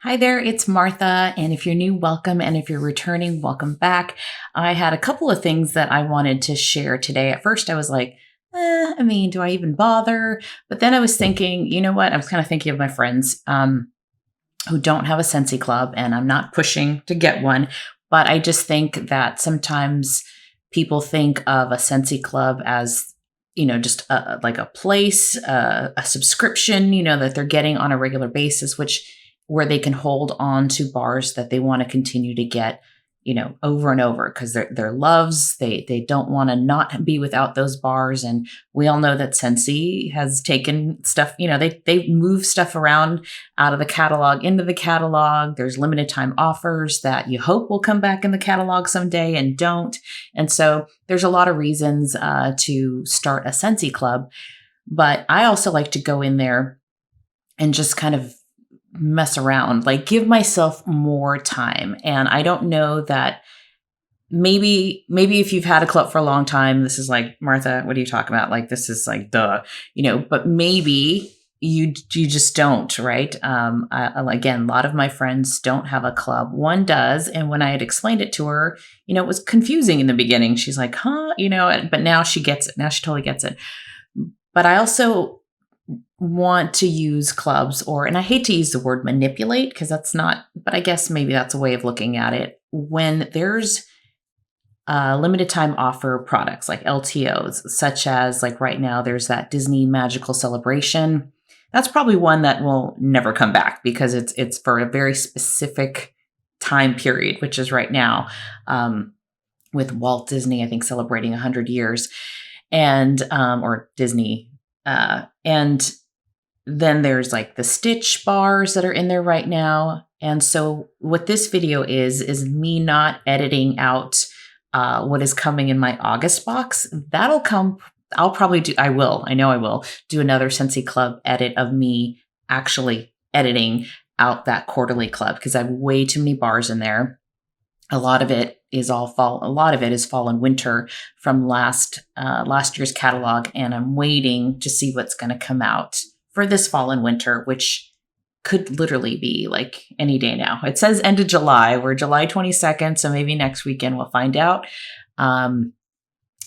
Hi there, it's Martha. And if you're new, welcome. And if you're returning, welcome back. I had a couple of things that I wanted to share today. At first, I was like, do I even bother? But then I was thinking, you know what? I was kind of thinking of my friends who don't have a Scentsy club, and I'm not pushing to get one. But I just think that sometimes people think of a Scentsy club as just like a place, a subscription, that they're getting on a regular basis, which where they can hold on to bars that they want to continue to get, over and over because they're loves. They don't want to not be without those bars. And we all know that Scentsy has taken stuff, they move stuff around out of the catalog into the catalog. There's limited time offers that you hope will come back in the catalog someday and don't. And so there's a lot of reasons to start a Scentsy club. But I also like to go in there and just kind of mess around, like give myself more time. And I don't know that maybe if you've had a club for a long time, this is like, Martha, what are you talking about? Like, this is like, duh, but maybe you just don't, right? Again, a lot of my friends don't have a club. One does. And when I had explained it to her, it was confusing in the beginning. She's like, huh, but now she gets it. Now she totally gets it. But I also want to use clubs, and I hate to use the word manipulate because that's not, but I guess maybe that's a way of looking at it. When there's limited time offer products like LTOs, such as like right now, there's that Disney Magical Celebration. That's probably one that will never come back because it's for a very specific time period, which is right now, with Walt Disney, I think, celebrating 100 years, and or Disney, and then there's like the Stitch bars that are in there right now. And so what this video is me not editing out what is coming in my August box. That'll come. I know I will do another Scentsy Club edit of me actually editing out that quarterly club because I have way too many bars in there. A lot of it is fall and winter from last year's catalog, and I'm waiting to see what's going to come out for this fall and winter, which could literally be like any day now. It says end of July. We're July 22nd, so maybe next weekend we'll find out. And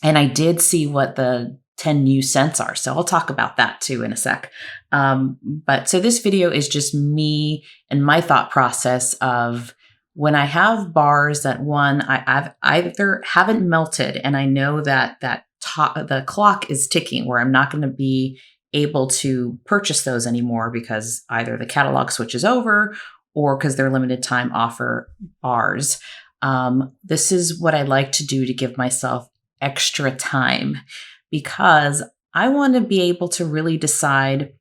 I did see what the 10 new scents are, so I'll talk about that too in a sec. But so this video is just me and my thought process of when I have bars that I've either haven't melted and I know that the clock is ticking where I'm not going to be able to purchase those anymore because either the catalog switches over or because they're limited time offer bars. This is what I like to do to give myself extra time because I want to be able to really decide,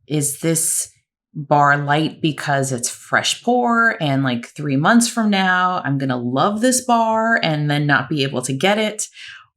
is this bar light because it's fresh pour and like 3 months from now I'm going to love this bar and then not be able to get it?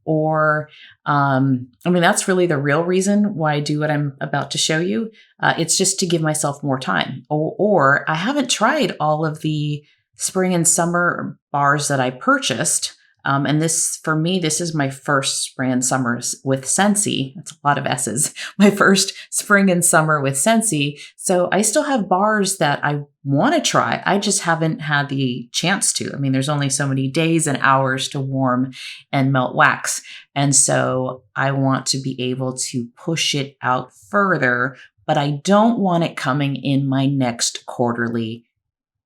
Or, that's really the real reason why I do what I'm about to show you. It's just to give myself more time. Or I haven't tried all of the spring and summer bars that I purchased. And this, for me, this is my first spring and summer with Scentsy. That's a lot of S's. My first spring and summer with Scentsy. So I still have bars that I want to try. I just haven't had the chance to. There's only so many days and hours to warm and melt wax. And so I want to be able to push it out further, but I don't want it coming in my next quarterly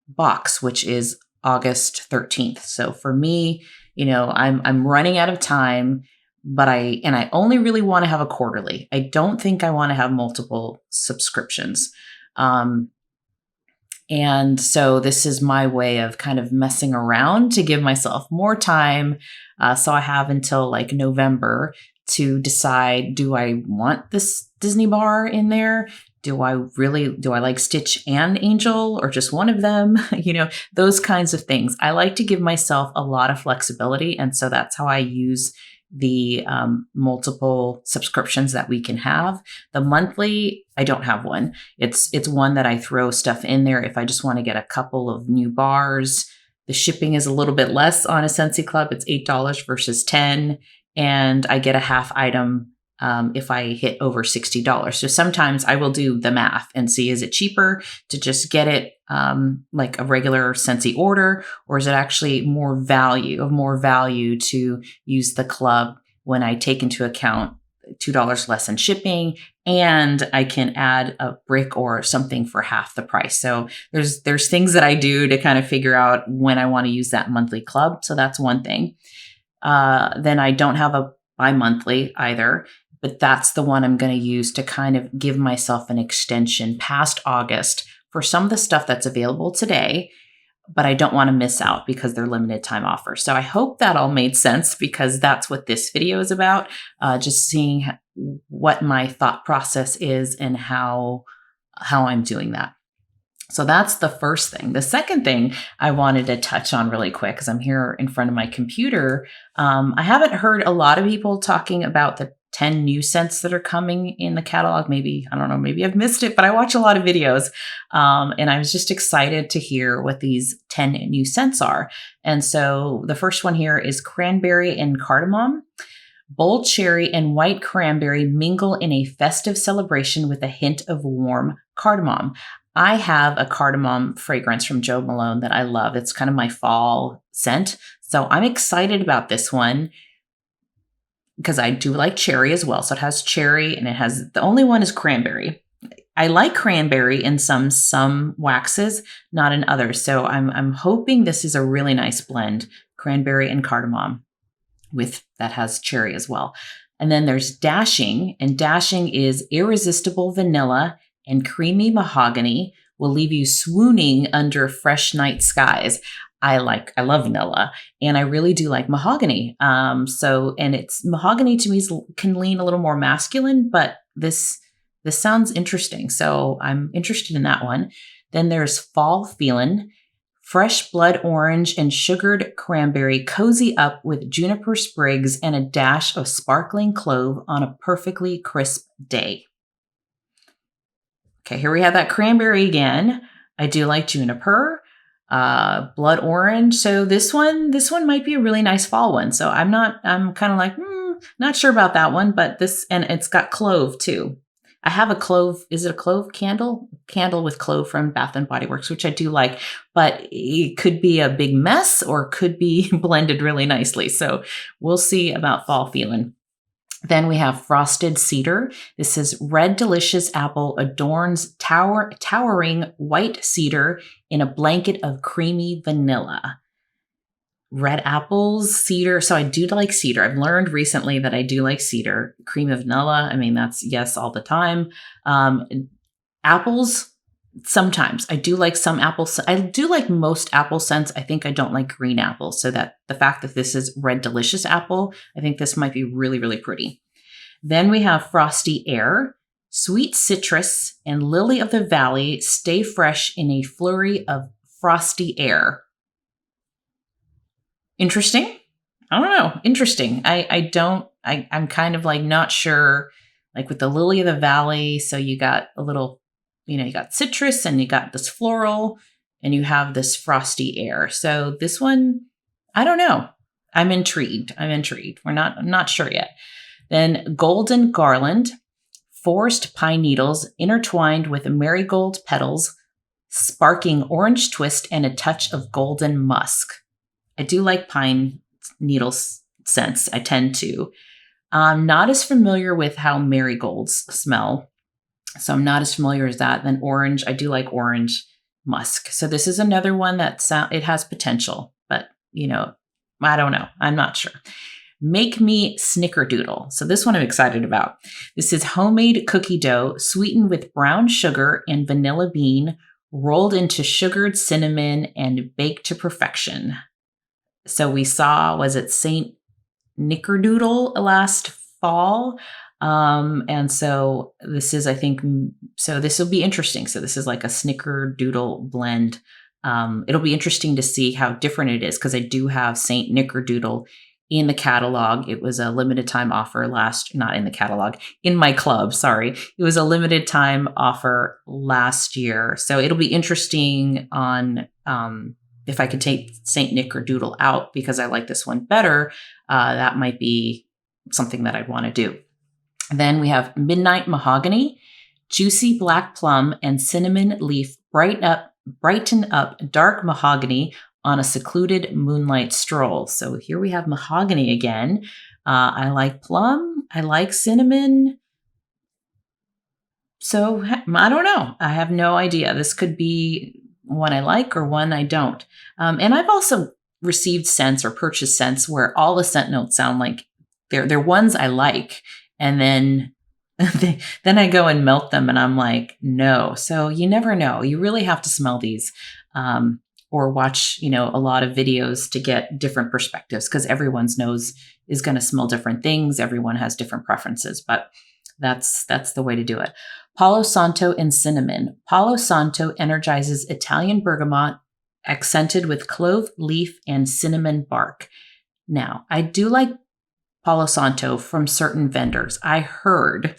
box, which is August 13th. So for me, I'm running out of time, but I only really want to have a quarterly. I don't think I want to have multiple subscriptions. And so this is my way of kind of messing around to give myself more time. So I have until like November to decide, do I want this Disney bar in there? Do I like Stitch and Angel or just one of them? Those kinds of things. I like to give myself a lot of flexibility. And so that's how I use the multiple subscriptions that we can have. The monthly, I don't have one. It's one that I throw stuff in there if I just want to get a couple of new bars. The shipping is a little bit less on a Scentsy Club. It's $8 versus $10. And I get a half item if I hit over $60. So sometimes I will do the math and see, is it cheaper to just get it like a regular Scentsy order, or is it actually more value to use the club when I take into account $2 less in shipping, and I can add a brick or something for half the price. So there's things that I do to kind of figure out when I want to use that monthly club. So that's one thing. Then I don't have a bi-monthly either, but that's the one I'm going to use to kind of give myself an extension past August for some of the stuff that's available today, but I don't want to miss out because they're limited time offers. So I hope that all made sense, because that's what this video is about, just seeing what my thought process is and how I'm doing that. So that's the first thing. The second thing I wanted to touch on really quick, because I'm here in front of my computer. I haven't heard a lot of people talking about the 10 new scents that are coming in the catalog. Maybe, I don't know, maybe I've missed it, but I watch a lot of videos. And I was just excited to hear what these 10 new scents are. And so the first one here is cranberry and cardamom. Bold cherry and white cranberry mingle in a festive celebration with a hint of warm cardamom. I have a cardamom fragrance from Jo Malone that I love. It's kind of my fall scent. So I'm excited about this one, because I do like cherry as well. So it has cherry, and it has, the only one is cranberry. I like cranberry in some waxes, not in others. So I'm hoping this is a really nice blend, cranberry and cardamom, with that has cherry as well. And then there's dashing, and dashing is irresistible vanilla and creamy mahogany, will leave you swooning under fresh night skies. I love vanilla, and I really do like mahogany. And it's mahogany to me can lean a little more masculine, but this sounds interesting. So I'm interested in that one. Then there's fall feelin'. Fresh blood orange and sugared cranberry cozy up with juniper sprigs and a dash of sparkling clove on a perfectly crisp day. Okay, here we have that cranberry again. I do like juniper. Blood orange. So this one might be a really nice fall one. So I'm kind of like, not sure about that one, but and it's got clove too. I have a clove. Is it a clove candle? Candle with clove from Bath and Body Works, which I do like, but it could be a big mess or could be blended really nicely. So we'll see about fall feeling. Then we have frosted cedar. This is red delicious apple adorns towering white cedar in a blanket of creamy vanilla. Red apples, cedar. So I do like cedar. I've learned recently that I do like cedar. Cream of vanilla. I mean, that's yes all the time. Apples, sometimes. I do like some apples. I do like most apple scents. I think I don't like green apples. So that the fact that this is red delicious apple, I think this might be really, really pretty. Then we have frosty air. Sweet citrus and lily of the valley stay fresh in a flurry of frosty air. Interesting. I don't know. Interesting. I'm kind of like not sure, like with the lily of the valley. So you got a little, you got citrus and you got this floral and you have this frosty air. So this one, I don't know. I'm intrigued. I'm not sure yet. Then golden garland, forest pine needles intertwined with marigold petals, sparking orange twist and a touch of golden musk. I do like pine needle scents. I tend to. I'm not as familiar with how marigolds smell. So I'm not as familiar as that. Then orange, I do like orange musk. So this is another one that it has potential, but I don't know. I'm not sure. Make Me Snickerdoodle. So this one I'm excited about. This is homemade cookie dough sweetened with brown sugar and vanilla bean, rolled into sugared cinnamon and baked to perfection. So we saw, was it Saint Snickerdoodle last fall? And so this is, I think, so this will be interesting. So this is like a Snickerdoodle blend. It'll be interesting to see how different it is, because I do have Saint Snickerdoodle in the catalog. It was a limited time offer not in the catalog, in my club, sorry. It was a limited time offer last year. So it'll be interesting on, if I could take Saint Snickerdoodle out because I like this one better, that might be something that I'd want to do. Then we have Midnight Mahogany, Juicy Black Plum, and Cinnamon Leaf brighten up dark mahogany on a secluded moonlight stroll. So here we have mahogany again. I like plum. I like cinnamon. So I don't know. I have no idea. This could be one I like or one I don't. And I've also received scents or purchased scents where all the scent notes sound like they're ones I like, and then then I go and melt them, and I'm like, no. So you never know. You really have to smell these, or watch a lot of videos to get different perspectives, because everyone's nose is going to smell different things. Everyone has different preferences, but that's the way to do it. Palo Santo and cinnamon. Palo Santo energizes Italian bergamot, accented with clove leaf and cinnamon bark. Now, I do like Palo Santo from certain vendors. I've heard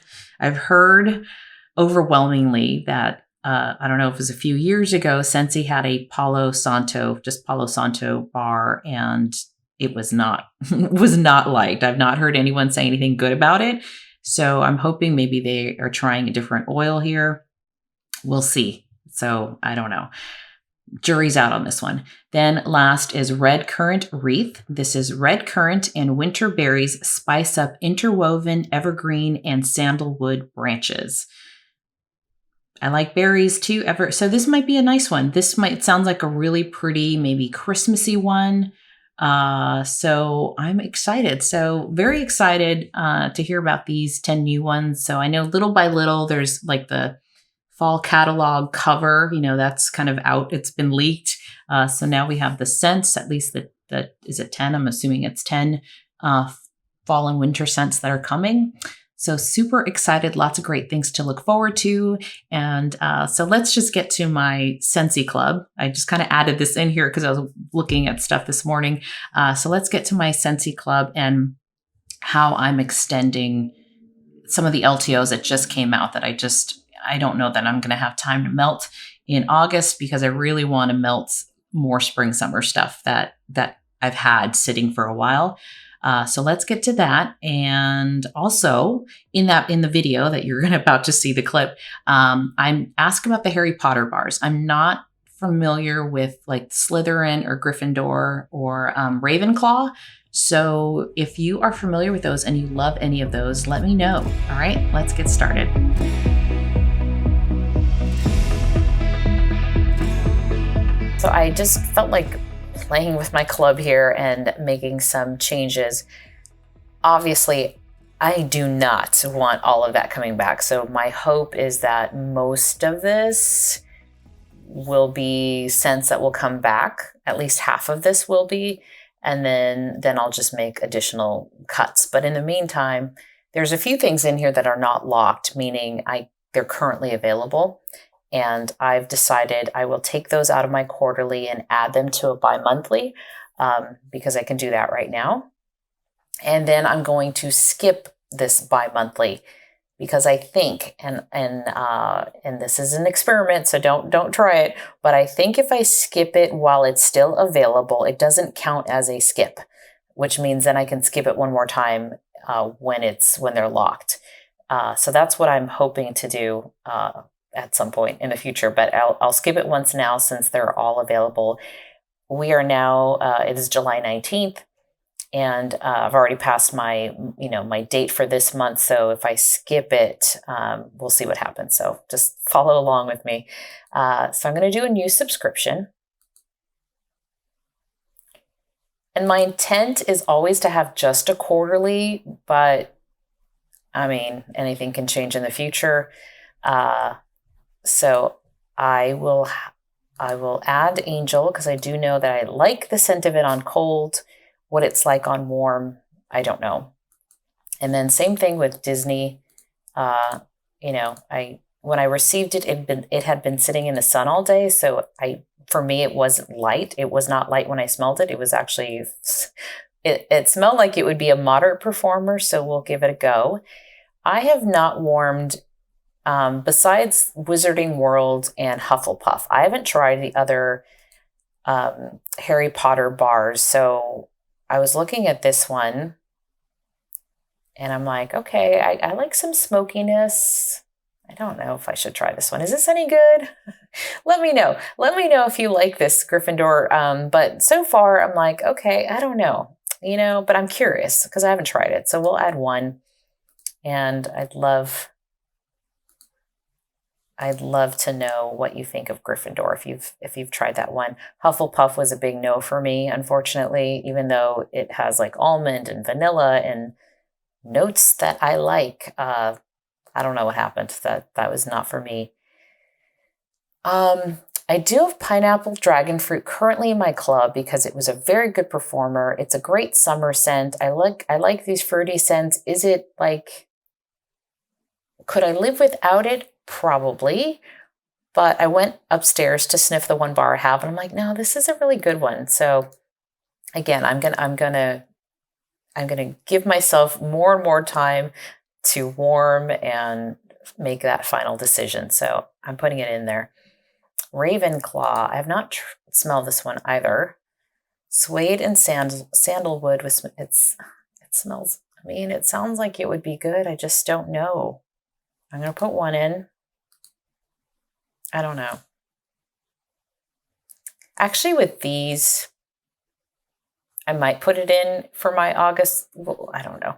overwhelmingly that I don't know if it was a few years ago, Scentsy had a Palo Santo bar, and it was not liked. I've not heard anyone say anything good about it. So I'm hoping maybe they are trying a different oil here. We'll see. So I don't know. Jury's out on this one. Then last is Red Currant Wreath. This is red currant and winter berries spice up interwoven evergreen and sandalwood branches. I like berries too. So this might be a nice one. This might sound like a really pretty, maybe Christmassy one. So I'm excited. So very excited to hear about these 10 new ones. So I know little by little, there's like the fall catalog cover, that's kind of out. It's been leaked. So now we have the scents, at least is it 10? I'm assuming it's 10 fall and winter scents that are coming. So super excited. Lots of great things to look forward to. And so let's just get to my Scentsy Club. I just kind of added this in here because I was looking at stuff this morning. So let's get to my Scentsy Club and how I'm extending some of the LTOs that just came out that I don't know that I'm going to have time to melt in August, because I really want to melt more spring, summer stuff that I've had sitting for a while. So let's get to that. And also in the video that you're about to see the clip, I'm asking about the Harry Potter bars. I'm not familiar with like Slytherin or Gryffindor or Ravenclaw. So if you are familiar with those and you love any of those, let me know. All right, let's get started. So I just felt like playing with my club here and making some changes. Obviously, I do not want all of that coming back. So my hope is that most of this will be scents that will come back. At least half of this will be. And then I'll just make additional cuts. But in the meantime, there's a few things in here that are not locked, meaning they're currently available. And I've decided I will take those out of my quarterly and add them to a bi-monthly, because I can do that right now. And then I'm going to skip this bi-monthly, because I think, and this is an experiment, so don't try it, but I think if I skip it while it's still available, it doesn't count as a skip, which means then I can skip it one more time when they're locked. So that's what I'm hoping to do at some point in the future, but I'll skip it once now since they're all available. We are now, it is July 19th, and I've already passed my date for this month. So if I skip it, we'll see what happens. So just follow along with me. So I'm going to do a new subscription. And my intent is always to have just a quarterly, but I mean, anything can change in the future. So I will add Angel, because I do know that I like the scent of it on cold. What it's like on warm, I don't know. And then same thing with Disney. When I received it, it had been sitting in the sun all day. So for me, it wasn't light. It was not light when I smelled it. It was actually, it smelled like it would be a moderate performer. So we'll give it a go. I have not warmed, besides Wizarding World and Hufflepuff. I haven't tried the other Harry Potter bars. So I was looking at this one, And I'm like, okay, I like some smokiness. I don't know if I should try this one. Is this any good? Let me know. Let me know if you like this Gryffindor. But so far, I'm like, okay, I don't know, but I'm curious because I haven't tried it. So we'll add one. And I'd love to know what you think of Gryffindor if you've tried that one. Hufflepuff was a big no for me, unfortunately, even though it has like almond and vanilla and notes that I like. I don't know what happened. That was not for me. I do have pineapple dragon fruit currently in my club because it was a very good performer. It's a great summer scent. I like these fruity scents. Is it like, could I live without it? Probably. But I went upstairs to sniff the one bar I have, and I'm like, no, this is a really good one. So again, I'm gonna give myself more and more time to warm and make that final decision. So I'm putting it in there. Ravenclaw. I have not smelled this one either. Suede and sandalwood with it smells. I mean, it sounds like it would be good. I just don't know. I'm gonna put one in. I don't know. Actually, with these, I might put it in for my August. Well, I don't know.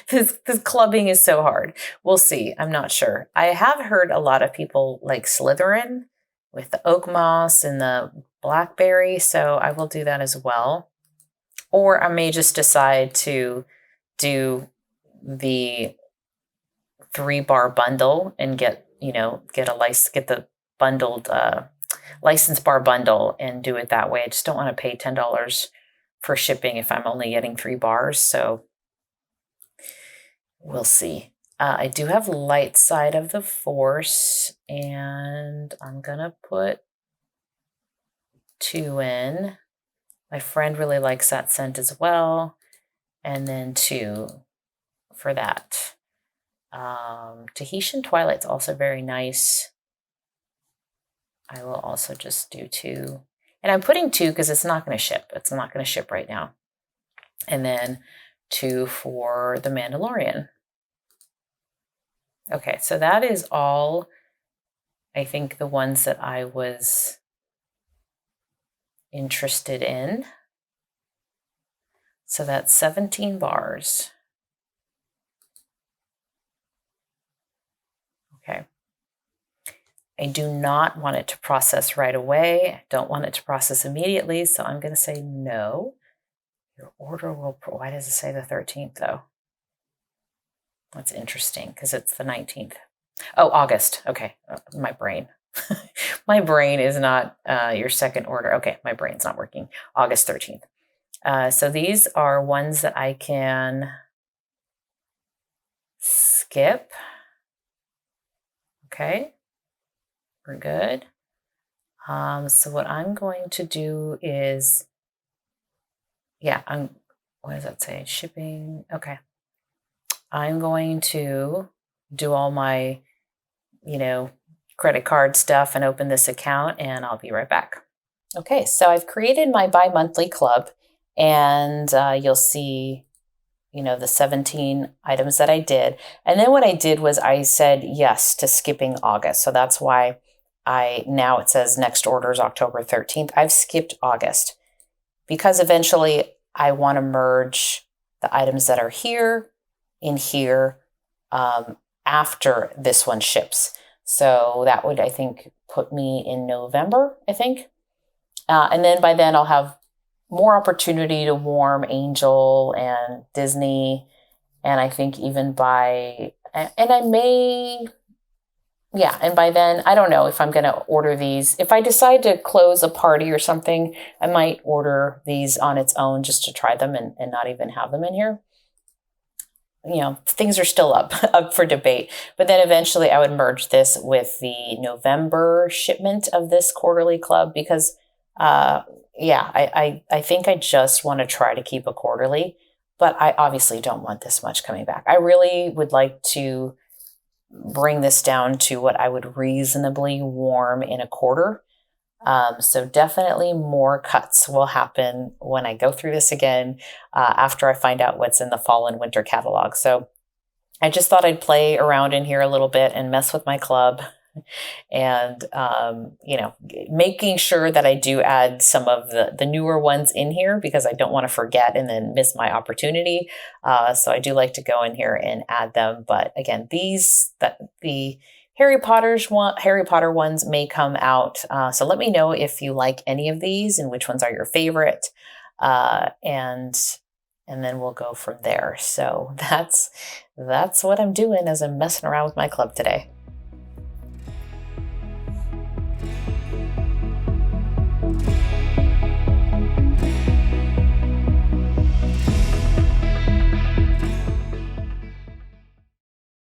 This clubbing is so hard. We'll see. I'm not sure. I have heard a lot of people like Slytherin with the oak moss and the blackberry, so I will do that as well. Or I may just decide to do the 3-bar bundle and get the bundled license bar bundle and do it that way. I just don't want to pay $10 for shipping if I'm only getting 3 bars. So we'll see. I do have Light Side of the Force, and I'm gonna put 2 in. My friend really likes that scent as well. And then 2 for that. Tahitian Twilight's also very nice. I will also just do 2. And I'm putting 2 because it's not going to ship. It's not going to ship right now. And then 2 for the Mandalorian. Okay, so that is all, I think, the ones that I was interested in. So that's 17 bars. Okay. I do not want it to process right away. I don't want it to process immediately, so I'm going to say no. Your order will, why does it say the 13th though? That's interesting because it's the 19th. Oh, August. Okay, my brain. My brain is not your second order. Okay, my brain's not working. August 13th. So these are ones that I can skip. Okay, we're good. So what I'm going to do is, what does that say? Shipping. Okay. I'm going to do all my, credit card stuff and open this account, and I'll be right back. Okay, so I've created my bi-monthly club, and you'll see, the 17 items that I did. And then what I did was I said yes to skipping August. So that's why now it says next order is October 13th. I've skipped August because eventually I want to merge the items that are here in here after this one ships. So that would, I think, put me in November, I think. And then by then I'll have more opportunity to warm Angel and Disney. And I think even by then, I don't know if I'm going to order these. If I decide to close a party or something, I might order these on its own just to try them and not even have them in here. Things are still up for debate. But then eventually I would merge this with the November shipment of this quarterly club because, I think I just want to try to keep a quarterly, but I obviously don't want this much coming back. I really would like to bring this down to what I would reasonably warm in a quarter. So definitely more cuts will happen when I go through this again after I find out what's in the fall and winter catalog. So I just thought I'd play around in here a little bit and mess with my club and making sure that I do add some of the newer ones in here because I don't want to forget and then miss my opportunity. So I do like to go in here and add them. But again, the Harry Potter ones may come out. So let me know if you like any of these and which ones are your favorite. And then we'll go from there. So that's what I'm doing as I'm messing around with my club today.